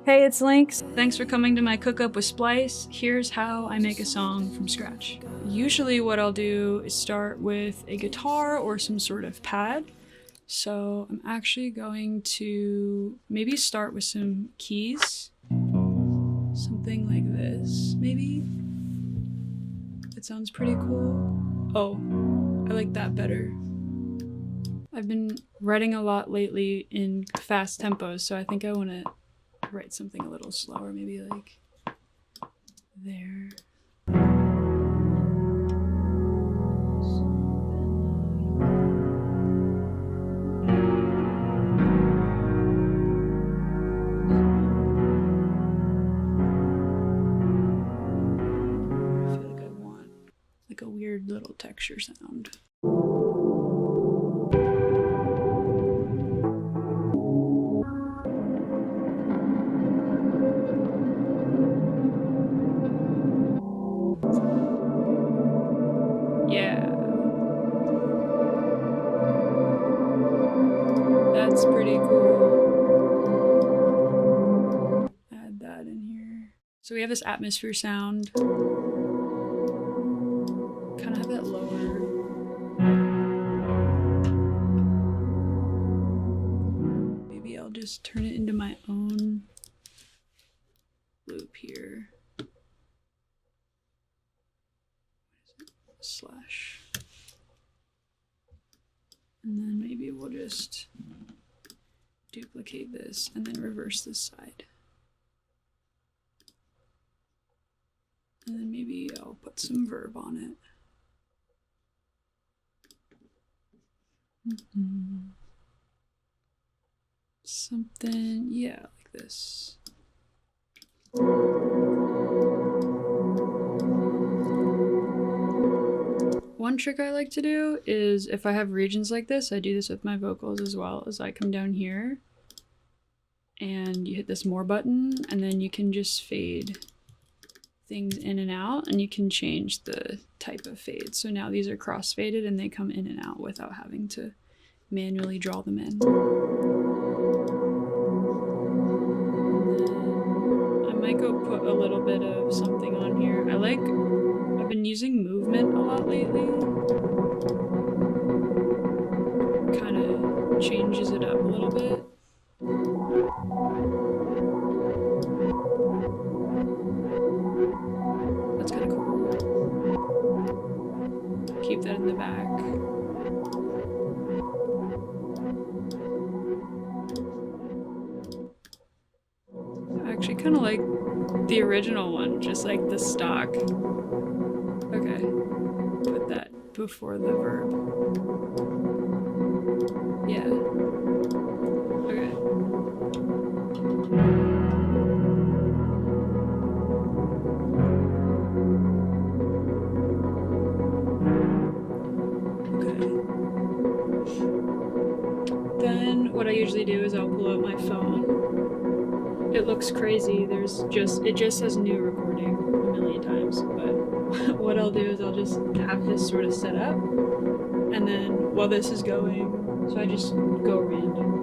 Hey, it's Lynx. Thanks for coming to my cook-up with Splice. Here's how I make a song from scratch. Usually what I'll do is start with a guitar or some sort of pad. So I'm actually going to maybe start with some keys. Something like this, maybe? It sounds pretty cool. Oh, I like that better. I've been writing a lot lately in fast tempos, so I think I want to write something a little slower, maybe like there. I feel like I want like a weird little texture sound. Yeah. That's pretty cool. Add that in here. So we have this atmosphere sound. Kind of have that lower. Maybe I'll just turn it into my own loop here. Slash. And then maybe we'll just duplicate this and then reverse this side. And then maybe I'll put some verb on it. Something, yeah, like this. One trick I like to do is if I have regions like this, I do this with my vocals as well, as I come down here and you hit this more button and then you can just fade things in and out and you can change the type of fade. So now these are cross faded and they come in and out without having to manually draw them in. And then I might go put a little bit of something on here. I've been using movement a lot lately. Kind of changes it up a little bit. That's kind of cool. Keep that in the back. I actually kind of like the original one, just like the stock. Okay, put that before the verb. Yeah. Okay. Okay. Then what I usually do is I'll pull out my phone. It looks crazy. It just says new recording a million times, but what I'll do is I'll just have this sort of set up, and then while this is going, so I just go random.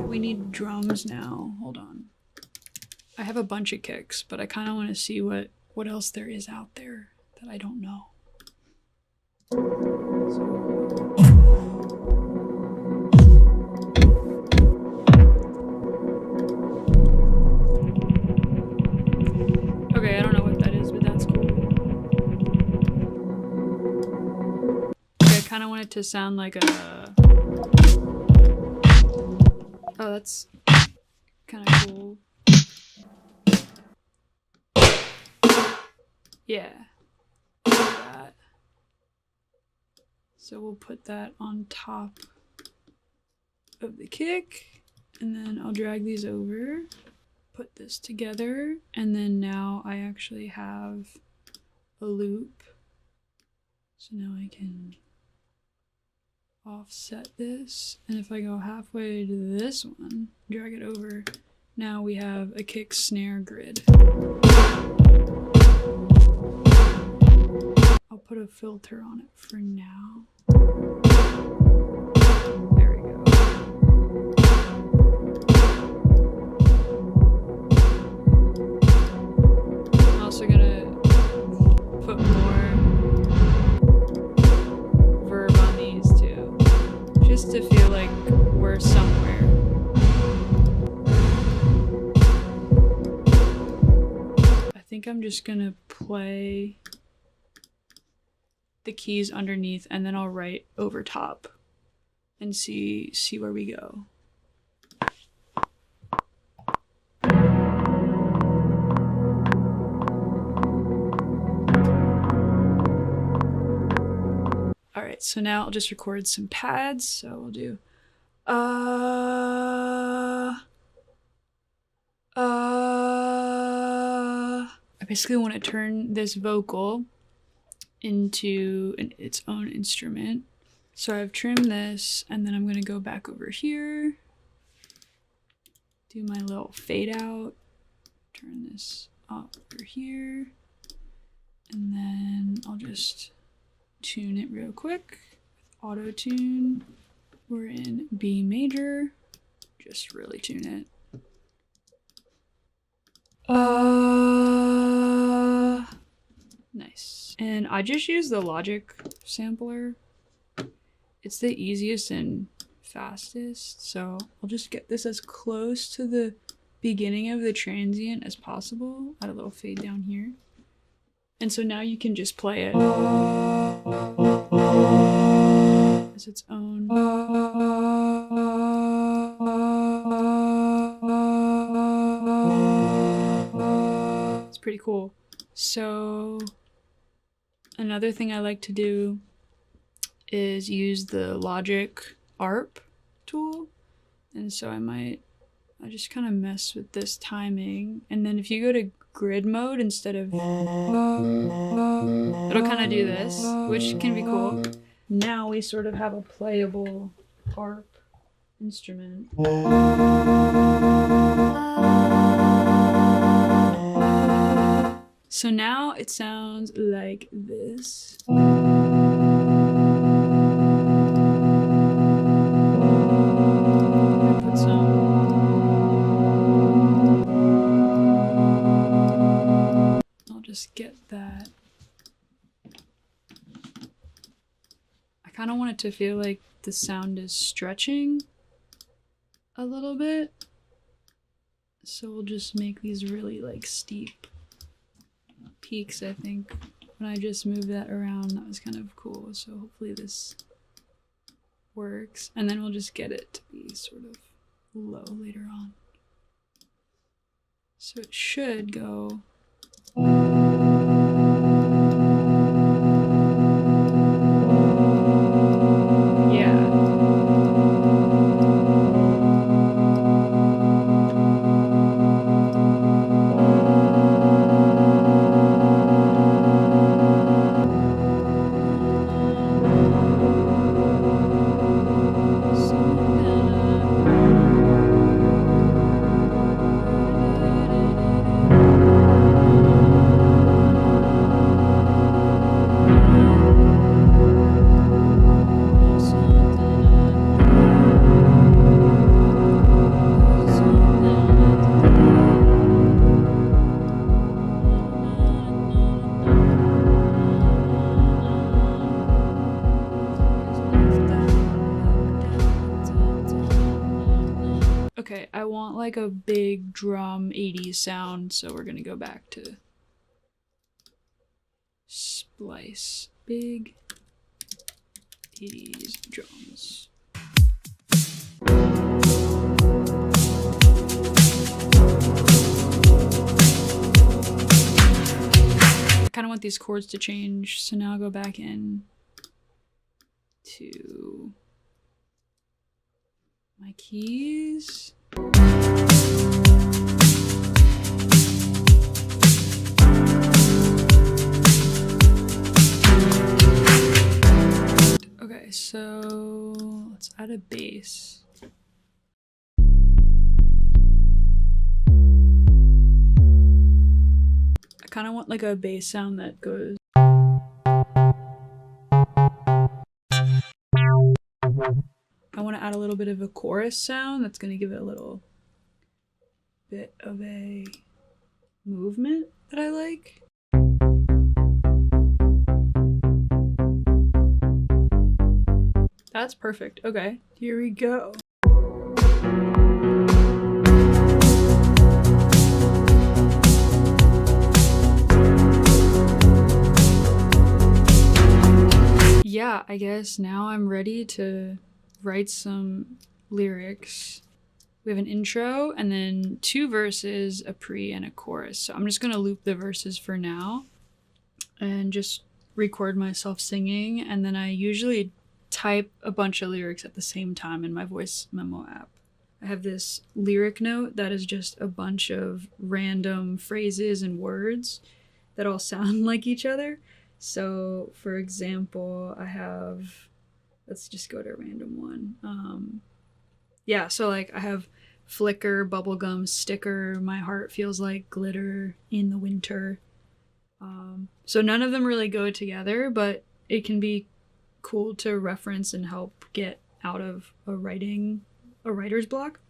We need drums now. Hold on. I have a bunch of kicks, but I kind of want to see what else there is out there that I don't know. Okay, I don't know what that is, but that's cool. Okay, I kind of want it to sound like a... Oh, that's kind of cool. Yeah, like that. So we'll put that on top of the kick, and then I'll drag these over, put this together, and then now I actually have a loop. So now I can offset this, and if I go halfway to this one, drag it over, now we have a kick snare grid. I'll put a filter on it for now. There we go. I'm also gonna put more verb on these too, just to feel like we're somewhere. I think I'm just gonna play the keys underneath and then I'll write over top and see where we go. All right, so now I'll just record some pads. So we'll do I basically want to turn this vocal into its own instrument. So I've trimmed this, and then I'm going to go back over here, do my little fade out, turn this up over here, and then I'll just tune it real quick with auto tune. We're in B major, just really tune it. Nice. And I just use the Logic sampler. It's the easiest and fastest, so I'll just get this as close to the beginning of the transient as possible. Add a little fade down here. And so now you can just play it as its own. It's pretty cool. So another thing I like to do is use the Logic ARP tool. And so I just kind of mess with this timing. And then if you go to grid mode instead of, it'll kind of do this, which can be cool. Now we sort of have a playable ARP instrument. So now it sounds like this. Put some. I'll just get that. I kind of want it to feel like the sound is stretching a little bit. So we'll just make these really like steep peaks, I think. When I just moved that around, that was kind of cool. So hopefully this works. And then we'll just get it to be sort of low later on. So it should go. Okay, I want like a big drum 80s sound, so we're gonna go back to Splice. Big 80s drums. I kind of want these chords to change, so now I'll go back in to my keys. Okay, Okay, so let's add a bass. I kind of want like a bass sound that goes. I want to add a little bit of a chorus sound that's going to give it a little bit of a movement that I like. That's perfect. Okay, here we go. Yeah, I guess now I'm ready to write some lyrics. We have an intro and then 2 verses, a pre and a chorus. So I'm just gonna loop the verses for now and just record myself singing, and then I usually type a bunch of lyrics at the same time in my voice memo app. I have this lyric note that is just a bunch of random phrases and words that all sound like each other. So for example, I have, let's just go to a random one. Yeah, so like I have flicker, bubblegum, sticker, my heart feels like glitter in the winter. So none of them really go together, but it can be cool to reference and help get out of a writer's block.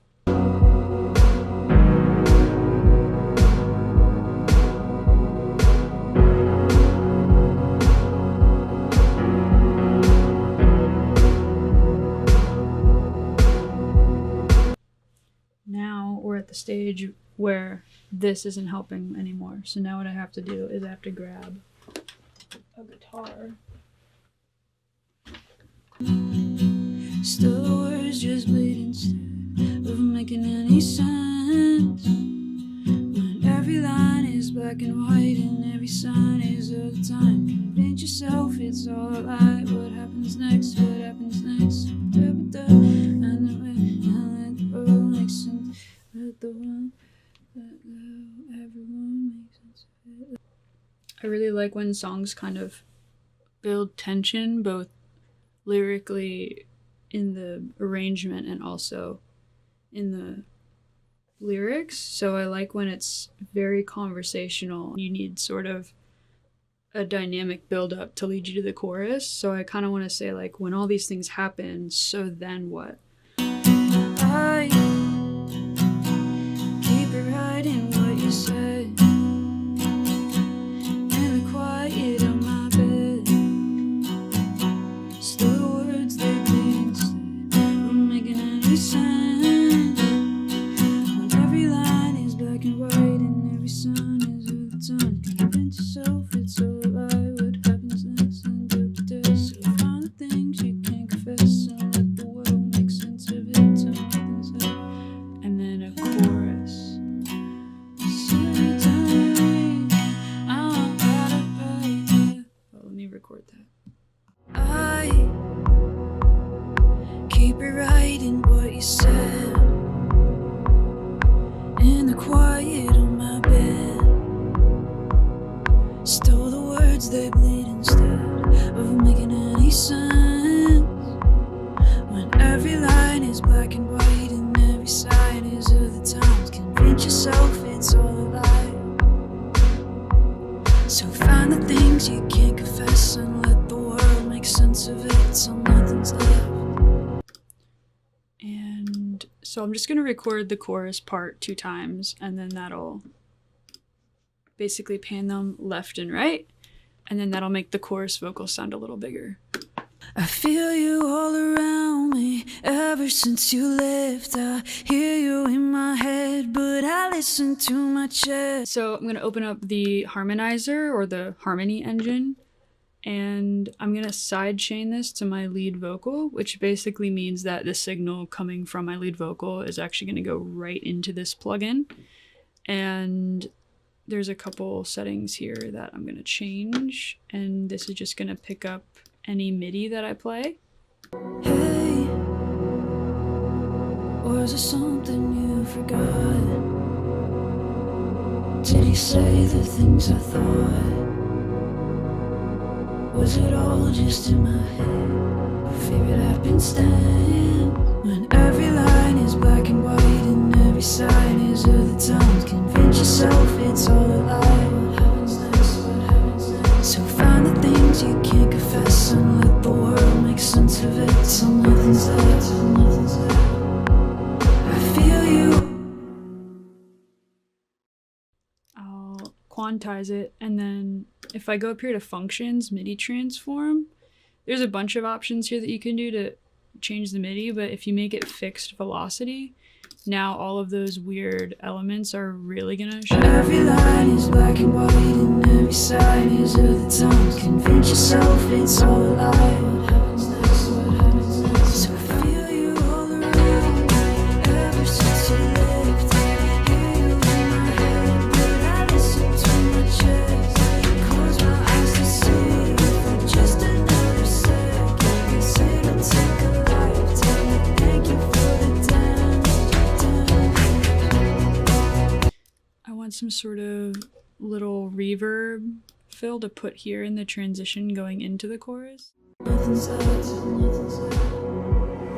Now we're at the stage where this isn't helping anymore. So now what I have to do is I have to grab a guitar. Still the words just bleed instead of making any sense. When every line is black and white and every sign is of the time. Convince yourself it's all a lie. What happens next? What happens next? And let the world make sense. Let the one, let everyone make sense of it. I really like when songs kind of build tension, both lyrically in the arrangement and also in the lyrics. So I like when it's very conversational. You need sort of a dynamic build up to lead you to the chorus. So I kind of want to say like, when all these things happen, so then what? I keep it right in what you said. In the quiet of my bed. Still the words they bleed instead of making any sense. When every line is black and white and every sign is of the time. Convince yourself it's all a lie. What happens next? And up to death. So find the things you can't confess and let the world make sense of it till nothing's left. And then a chorus. Well, let me record that. I keep it right in what you said. In the quiet of my bed. Still the words they bleed instead of making any sense. When every line is black and white and every sign is of the times. Convince yourself it's all a lie. So find the things you can't confess and let the world make sense of it till nothing's left. And so I'm just going to record the chorus part 2 times, and then that'll basically pan them left and right, and then that'll make the chorus vocals sound a little bigger. I feel you all around me ever since you left. I hear you in my head, but I listen to my chest. So I'm going to open up the harmonizer or the harmony engine, and I'm going to sidechain this to my lead vocal, which basically means that the signal coming from my lead vocal is actually going to go right into this plugin. And there's a couple settings here that I'm going to change, and this is just going to pick up any MIDI that I play. Hey, was there something you forgot? Did he say the things I thought? Was it all just in my head? Favorite happenstance. When every line is black and white and every sign is of the times. Convince yourself it's all a lie. What happens next? What happens next? So find the things you can't confess and let the world make sense of it. Till nothing's left. Till nothing's left. I feel you. I'll quantize it, and then if I go up here to functions, MIDI transform, there's a bunch of options here that you can do to change the MIDI, but if you make it fixed velocity, now all of those weird elements are really gonna show. Every line is black and white and every sign is of the times. Convince yourself it's all a lie. What happens next? What happens next? So I feel you all around. Ever since you left, hear you in my head, but I listen to my chest. Close my eyes to see for just another second. Guess it'll take a lifetime. Thank you for the damage. I want some sort of little reverb fill to put here in the transition going into the chorus. Nothing's left, nothing's left.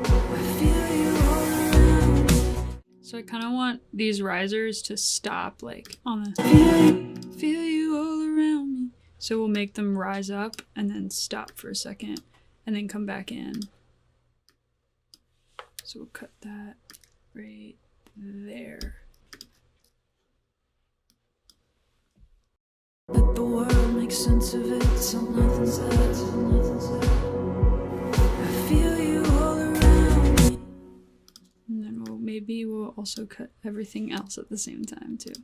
I feel you all around. So I kind of want these risers to stop like on the feel you all around me. So we'll make them rise up and then stop for a second and then come back in. So we'll cut that right there. Let the world make sense of it till nothing's left, till nothing's left. I feel you all around me. And then maybe we'll also cut everything else at the same time too.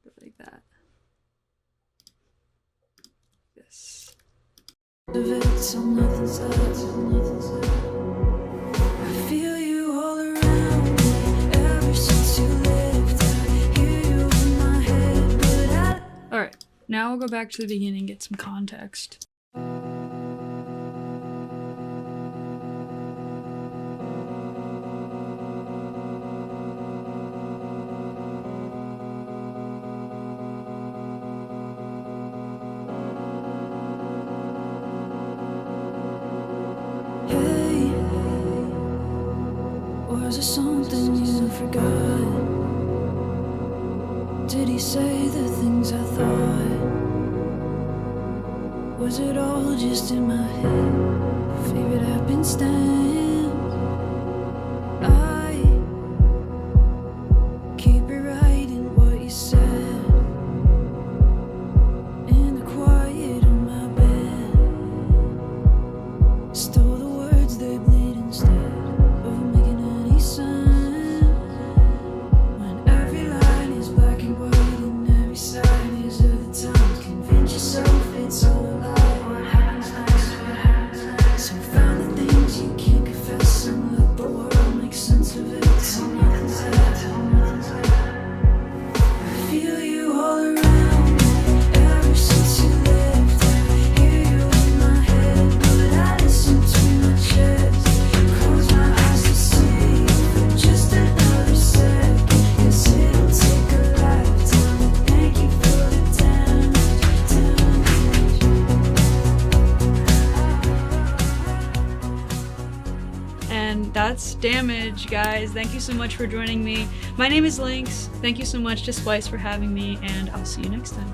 Go like that. This. Of it till nothing's left, till nothing's left. I feel you all around me. Ever since you left, I hear you in my head, but Alright, now we'll go back to the beginning and get some context. Hey, was it something you forgot? Did he say the things I thought? Was it all just in my head? Favorite happenstance. I keep rewriting what you said in the quiet of my bed. Stole the words, they bleed instead of making any sense. When every line is black and white and every sign is of the times. Convince yourself it's all a lie. What happens next? What happens next? So find the things you can't confess and let the world make sense of it. Till nothing's left, till nothing's left. I feel you all around. Ever since you left, I hear you in my head, but I listen to my chest. Close my eyes to see for just another second. Guess it'll take a lifetime. Thank you for the damage. And that's Damage, guys. Thank you so much for joining me. My name is Lynx. Thank you so much to Splice for having me, and I'll see you next time.